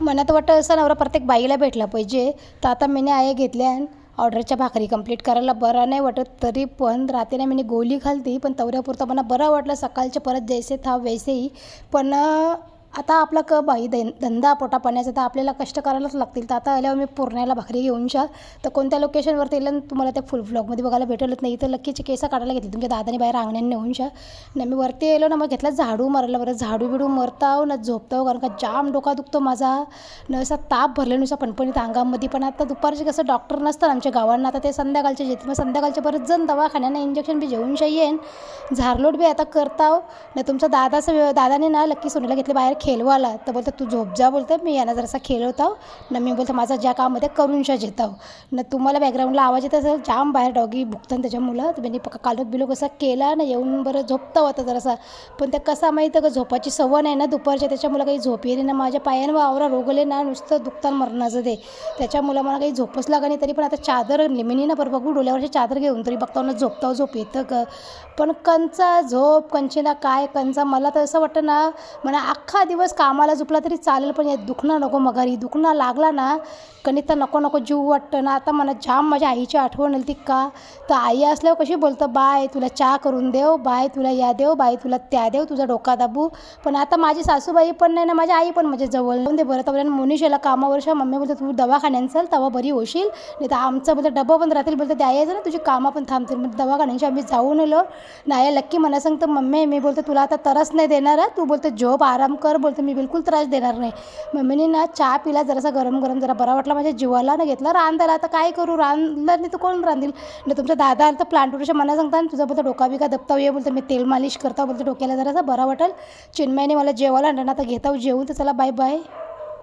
मला तर वाटतं असं नवरा प्रत्येक बाईला भेटला पाहिजे. तर आता मी आहे घेतल्या ऑर्डरच्या भाकरी कंप्लीट करायला बरं नाही वाटत, तरी पण रात्री मी गोळी खाल्ली पण तेवढ्यापुरतं मला बरं वाटलं. सकाळचे परत जैसे था वैसेही. पण आता आपला बाई धंदा पोटा पाण्याचा, तर आपल्याला कष्ट करायलाच लागतील. तर आता आल्यावर मी पुरण्याला भाकरी घेऊन तर कोणत्या लोकेशनवरती येईल तुम्हाला त्या फुल ब्लॉगमध्ये बघायला भेटलच नाही. तर लक्कीचे केस काढायला घेतले तुमच्या दादाने बाहेर अंगण्याने नेऊन ना मी वरती येलो ना, मग घेतला झाडू मारायला. बरं झाडू बिडू मरताव ना झोपताव, कारण का जाम डोका दुखतो माझा न, असा ताप भरले नुसा पणपणीत अंगामध्ये. पण आता दुपारचे कसं डॉक्टर नसतं आमच्या गावांना, आता ते संध्याकाळचे येते. मग संध्याकाळचे परत जण दवाखान्याने इंजेक्शन बी जेवून येईन, झारलोट बी आता करताव ना. तुमचा दादाने ना लक्की सोनीला घेतले बाहेर खेळवाला. तर बोलतं तू झोप जा, बोलतं मी यांना जरासा खेळवताव ना. मी बोलतं माझा ज्या काममध्ये करून जेताव ना. तुम्हाला बॅकग्राऊंडला आवाज येत असेल, जाम बाहेर डॉगी भुकतात त्याच्या मुलं. तर मी पक्का कालोत बिलो कसा केला ना, येऊन बरं झोपताव आता जरासा. पण ते कसं माहितं का, झोपाची सवय नाही ना दुपारच्या, त्याच्यामुळं काही झोप येते ना. माझ्या पायानं आवरा रोगले ना, नुसतं दुखतान मरणाचं ते. त्याच्यामुळं मला काही झोपच लागा नाही. तरी पण आता चादर लिमिनी ना बरं बघू डोल्यावरची चादर घेऊन तरी बघताव ना, झोप येतं का. पण कंचा झोप कंची ना काय कंचा, मला तर असं वाटतं ना म्हणा अख्खा दिवस कामाला झोपला तरी चालेल, पण या दुखणं नको. मग घरी दुखणं लागला ना कणी तर नको जीव वाटतं ना. आता मला जाम माझ्या आईची आठवण आली ती का, तर आई असल्यावर कशी बोलतं बाय तुला चहा करून देव, बाय तुला या देव, बाय तुला त्या देव, तुझा डोका दाबू. पण आता माझी सासूबाई पण नाही ना, माझी आई पण माझ्या जवळ दे बरं. तर मनीषाला कामावर मम्मी बोलते तू दवाखान्यात चल तेव्हा बरी होशील, नाही तर आमचं बोलतं डबा पण राहतील, बोलतं द्यायचं ना तुझी कामं पण थांबतील. म्हणजे दवाखान्याशी आम्ही जाऊन आलो नाही. लक्की मला सांगतं मम्मी मी बोलतो तुला आता तरच नाही देणार, तू बोलतो झोप आराम कर, बोलतो मी बिलकुल त्रास देणार नाही. मम्मीने ना चहा पिला जरासा गरम जरा बरा वाटला माझ्या जीवाला ना. घेतला रांधायला. आता काय करू, रांधलं नाही तर कोण रांधील ना. तुमचा दादा आला तर प्लांटवरच्या मला सांगता तुझा बोलतो डोका बिका दबताव ये, बोलतो मी तेल मालिश करता, बोलतो डोक्याला जरासा बरा वाटेल. चिन्मयने मला जेवायला आणलं ना, आता घेताव जेवून. तर चला बाय बाय.